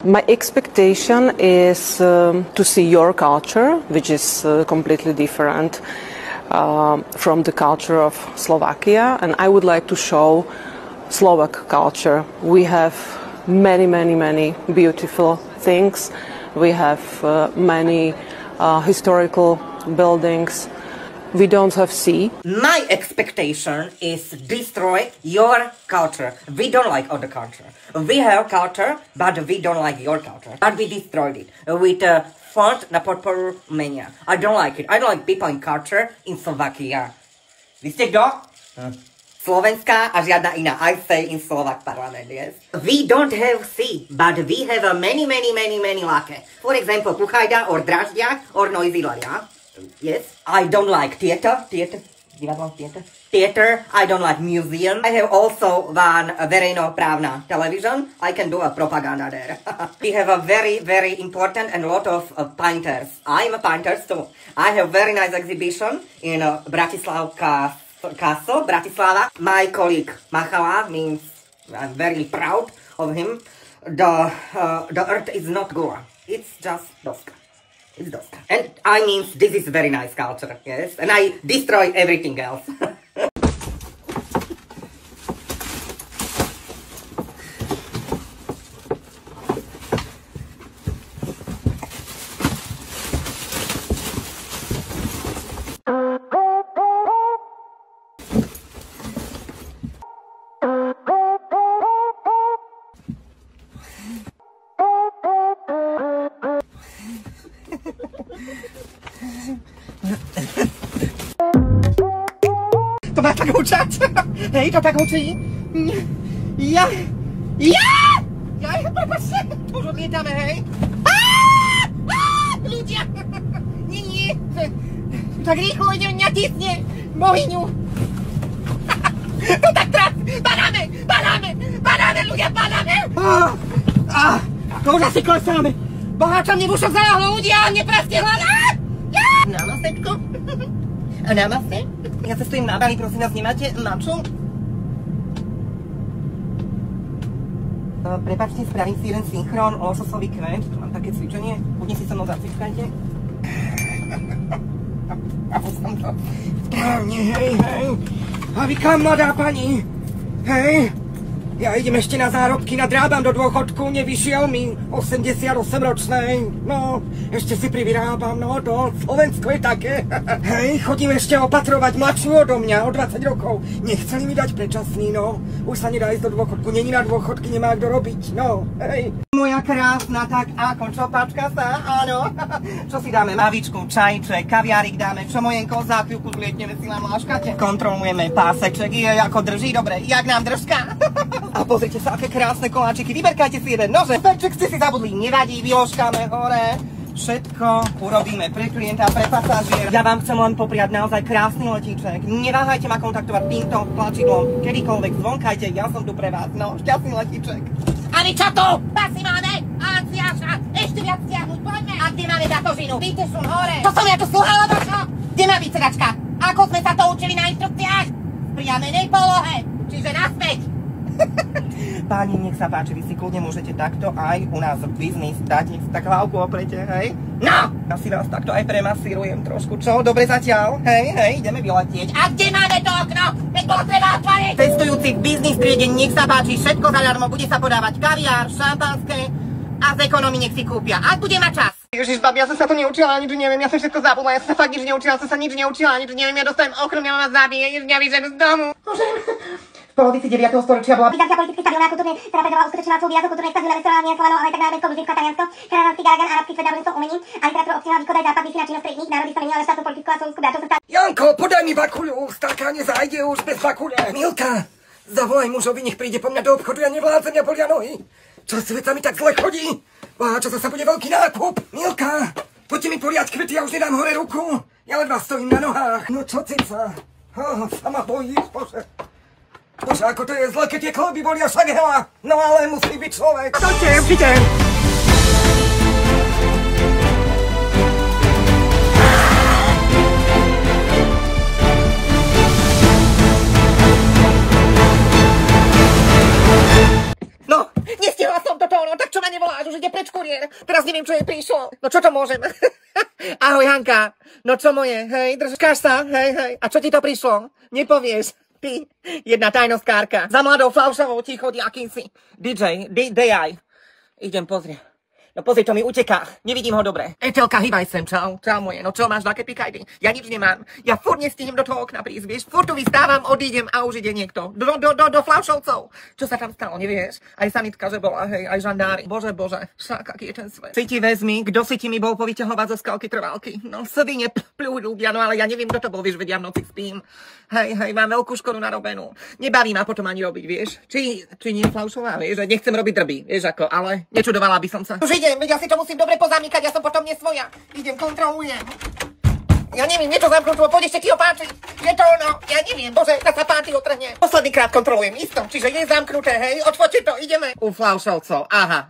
My expectation is to see your culture, which is completely different from the culture of Slovakia, and I would like to show Slovak culture. We have many beautiful things. We have many historical buildings. We don't have sea. My expectation is destroy your culture. We don't like other culture. We have culture, but we don't like your culture. But we destroyed it with fond na podporu menia. I don't like it. I don't like people in culture in Slovakia. Vy ste kto? Slovenská a žiadna iná. I say in Slovak parliament, yes. We don't have sea, but we have many lake. For example, Puchajda or Dražďák or Neusiedler. Yes, I don't like theater. I don't like museum. I have also one verejnoprávna television. I can do a propaganda there. We have a very important and a lot of painters. I'm a painter too. I have very nice exhibition in Bratislavka Castle, Bratislava. My colleague Machala means I'm very proud of him. The earth is not Goa. It's just Doska. It's Doska. And I mean, this is very nice culture, yes. And I destroy everything else. To má tak hučať? Hej, to tak hučí? Ja, prepáčte, to už odlietame, hej? Ľudia! Nie, tak rýchlo ide, mňa tisne, bohyňu. To tak traf, padáme, ľudia, padáme! To už asi klesáme. Boháča mne v ušoch zaláhlo, ľudia, neprastie hlava! Namastečko. Namaste. Ja cestujem na Bali, prosím vás, nemáte načo? Prepáčte, spravím si jeden synchron, lošosový kvet, tu mám také cvičenie, budne si so mnou zacvičkajte. A som to správne, hej. A vy kam, mladá pani? Hej. Ja idem ešte na zárobky, nadrábam do dôchodku, nevyšiel mi 88-ročnej. No, ešte si privyrábam, no to Slovensko je také. Hej, chodím ešte opatrovať mladšiu odo mňa, o 20 rokov. Nechceli mi dať predčasný, no. Už sa nedá ísť do dôchodku, není na dôchodky, nemá kto robiť, no, hej. Moja krásna, tak ako, čo páčka sa, áno. Čo si dáme? Mavičku, čajček, kaviárik dáme, čo mojenko, za chvíľku zlietneme si len láškate. Kontrolujeme páseček, ako drží, dobre, jak nám držka. A pozrite sa, aké krásne koláčiky, vyberkajte si jeden nože, peček ste si zabudli, nevadí, vyložkáme hore. Všetko urobíme pre klienta, pre pasažiera. Ja vám chcem len popriať naozaj krásny letíček. Neváhajte ma kontaktovať týmto tlačidlom, kedykoľvek zvonkajte, ja som tu pre vás, no, šťastný letíček. Ani čo tu? Pasy máme, Anciáša, ešte viac stiahnuť, poďme. A kde máme batožinu? Víte, šun hore. To som ja tu sluhala, čo? Kde má byť sedačka? Ako sme sa to učili na inštrukciách? V priamenej polohe, čiže naspäť. Páni, nech sa páči, vy si kľudne môžete takto aj u nás v biznis dať, nech si tak hlavku oprete, hej? No! Ja si vás takto aj premasírujem trošku, čo? Dobre zatiaľ? Hej, ideme vyletieť. A kde máme to okno? Veď bolo treba otvoriť! Cestujúci v biznis triede, nech sa páči, všetko zadarmo, bude sa podávať kaviár, šampanské a z ekonomii nech si kúpia, ak bude mať čas. Ježiš, babi, ja som sa to neučila, nič neviem, ja som všetko zabudla, ja som sa fakt nič neučila, nič neviem, ja dostanem okrom, ja ma zabije, ježiš, mňa vyženú z domu. V polovici 9. storočia bola Byzantská politicky stabilná, kultúrne terapeutová uskutočňovala svoj výjazd, kultúrne vzťahy investovanie, Slovanov, ale aj tak dále, Gruzínsko a Taliansko, kráľovský Garagan, arabský svet náboženstvo, umení a literatúra obsiahla východ aj západ, vyššina činnosť stredných národí sa menila, ale štátnu politiku a slovenskú bratov sa stali. Janko, podaj mi bakuľu, starka nezajde už bez bakule. Milka, zavolaj mužovi, nech príde po mňa do obchodu, ja nevládzem, ja bolia nohy. Čo svet sa mi tak zle chodí? Á, čo zasa bude veľký nákup? Milka, poďte mi poriať kvety, ja už nedám hore ruku. Ja ledva stojím na nohách. No čo cica? Sama bojíš, bože. Bože, ako to je zle, keď tie kĺby bolia, však hela. No ale musí byť človek. Stoďte, určite. No, nestihla som toto, no tak čo ma nevoláš, už ide pred jej prišlo. No čo to môžem? Ahoj, Hanka. No čo moje, hej, držkáš sa, hej. A čo ti to prišlo? Nepovieš. Ty, jedna tajnostkárka. Za mladou Flaušovou ti chodí akýsi DJ. Idem pozrieť. No pozri, to mi uteká. Nevidím ho dobre. Etelka, hýbaj sem, čau. Čau moje. No čo, máš také pikajdy? Ja nič nemám. Ja furt nestihnem do toho okna prísť, vieš. Furt tu vystávam, odídem a už ide niekto. Do Flaušovcov. Čo sa tam stalo, nevieš? Aj sanitka, že bola, hej, aj žandári. Bože, však, aký je ten svet. Si ti vezmi, kto si ti mi bol povyťahovať zo skalky trvalky. No, svine ľubia, no ale ja neviem, kto to bol, vieš, veď ja v noci spím. Hej, mám veľkú škodu narobenú. Nebaví ma potom ani robiť, vieš. Či nie Flaušová, vieš, že nechcem robiť drby, vieš ako, ale nečudovala by som sa. Už idem, veď ja si to musím dobre pozamykať, ja som potom nesvoja. Idem, kontrolujem. Ja neviem, niečo zamknúť, poď ešte ti ho páči. Je to ono, ja neviem, bože, sa páty otrhne. Posledný krát kontrolujem, isto, čiže je zamknuté, hej, odfoďte to, ideme. U Flaušovcov, aha.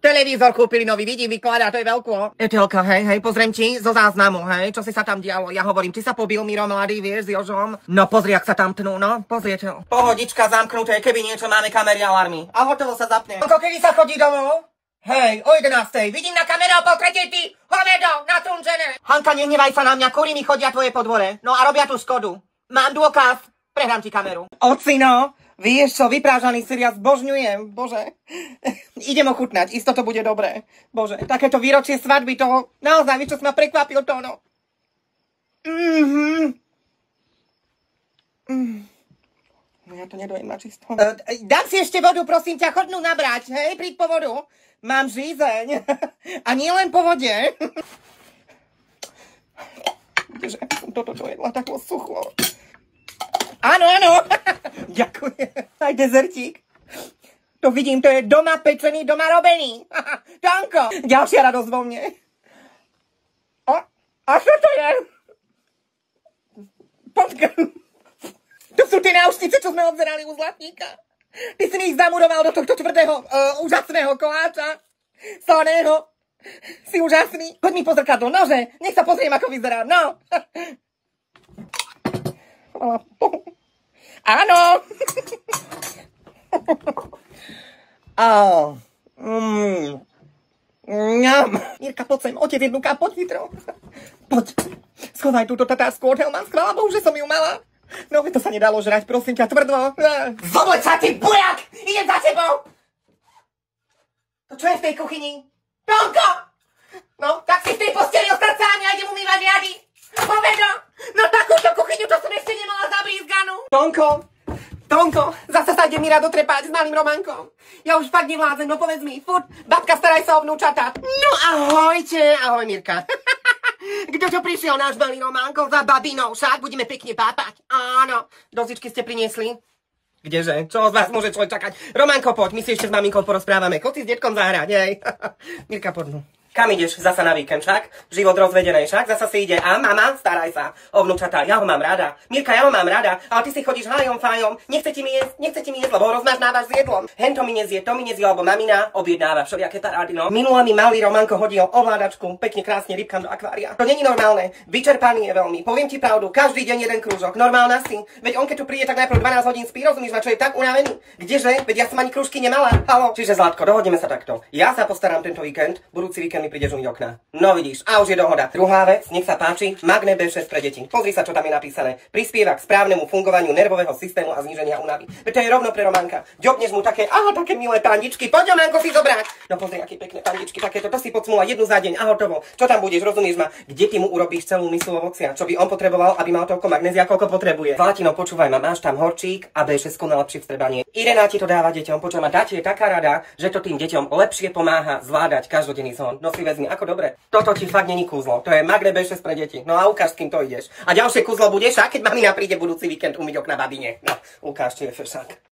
Televízor kúpili nový, vidím, vykladá, to je veľko. Etelka, hej, pozriem ti zo záznamu, hej, čo si sa tam dialo. Ja hovorím, či sa pobil Miro mladý, vieš, s Jožom. No pozri, ak sa tam tnú, no, pozriete. Pohodička zamknuté, keby niečo, máme kamery, alarmy. A hotovo sa zapne. Ako kedy sa chodí domov? Hej, o 11:00. Vidím na kameru o 2:30, ty, hovedo, natunžené. Hanka, nehnevaj sa na mňa, kúri mi chodia tvoje podvore. No a robia tú škodu. Mám dôkaz, prehrám ti kameru. Ocino. Vieš čo, vyprážaný syr, ja zbožňujem, bože. Idem ochutnať, isto to bude dobré. Bože, takéto výročie svadby toho, naozaj, víš, čo si ma prekvapil to, no. No ja to nedojem na čisto. Dám si ešte vodu, prosím ťa, chodnú nabrať, hej, príď po vodu. Mám žízeň. A nie len po vode. Že som toto dojedla, takú suchlo. Áno. Ďakujem. Aj dezertík. To vidím, to je doma pečený, doma robený. Tanko. Ďalšia radosť vo mne. A čo to je? Počkaj. To sú tie náušnice, čo sme obzerali u Zlatníka. Ty si mi ich zamuroval do tohto tvrdého, úžasného koláča. Slaného. Si úžasný. Choď mi po zrkadlo, nože. Nech sa pozriem, ako vyzerá. No. Áno. Mirka, poď sem, otec jednu poď hitro. Poď, schovaj túto tatárskú od Helman, chvála Bohu, že som ju mala. No, to sa nedalo žrať, prosím ťa, tvrdo. Zobleď sa, ty bujak! Idem za tebou! To čo je v tej kuchyni? Tonko! No, tak si v tej posteli ostať sám, ja idem umývať riady. Povedo! No takúto kuchyňu, to som ešte nemala zabrízganú. Tonko, zase sa ide Mira dotrepať s malým Románkom. Ja už fakt nevládzem, no povedz mi, furt, babka, staraj sa o vnúčata. No ahojte, ahoj Mirka. Kto to prišiel, náš malý Románko, za babinou, však budeme pekne pápať. Áno, dozičky ste priniesli? Kdeže? Čo z vás môže človek čakať? Románko, poď, my si ešte s maminkou porozprávame. Chod si s detkom zahrať, hej. Mirka, poď. Kam ideš zasa na víkend, však? Život rozvedenej, však? Zasa si ide. A mama, staraj sa o vnúčatá, ja ho mám rada. Mirka, ja ho mám rada, ale ty si chodíš hájom, fájom. Nechce ti mi jesť, lebo ho rozmažnávaš s jedlom. Hen to mi nezie, lebo mamina objednáva všelijaké parády, no. Minule mi malý Románko hodil ovládačku, pekne krásne rybkám do akvária. To není normálne, vyčerpaný je veľmi. Poviem ti pravdu, každý deň jeden krúžok. Normálna si. Veď on keď tu príde, tak najprv 12 hodín spí, rozumíš, na čo je tak unavený? Kdeže? Veď ja som ani krúžky nemala. Haló. Čiže Zlatko, dohodneme sa takto. Ja sa postaram tento víkend, budúci víkend mi prídeš umyť okná. No vidíš, a už je dohoda. Druhá vec, nech sa páči, Magne B6 pre deti. Pozri sa, čo tam je napísané. Prispieva k správnemu fungovaniu nervového systému a zníženia únavy. Veď to je rovno pre Románka. Ďobneš mu také milé pandičky. Poď, Románko, si zobrať. No pozri, aké pekné pandičky, takéto. To si podsmula jednu za deň a hotovo. Čo tam budeš, rozumieš ma? Kde ty mu urobíš celú myslu ovocia? Čo by on potreboval, aby mal toľko magnézia, koľko potrebuje? Zlatino, počúvaj ma, máš tam horčík a B6 na lepšie vstrebanie. Irena ti to dáva deťom. Počuj ma, tá ti je taká rada, že to tým deťom lepšie pomáha zvládať každodenný zhon. No si vezmi, ako dobre. Toto ti fakt není kúzlo. To je Magne B6 pre deti. No a ukáž, s kým to ideš. A ďalšie kúzlo budeš, a keď mamina príde budúci víkend umyť okna babine. No, ukáž, či je fešák.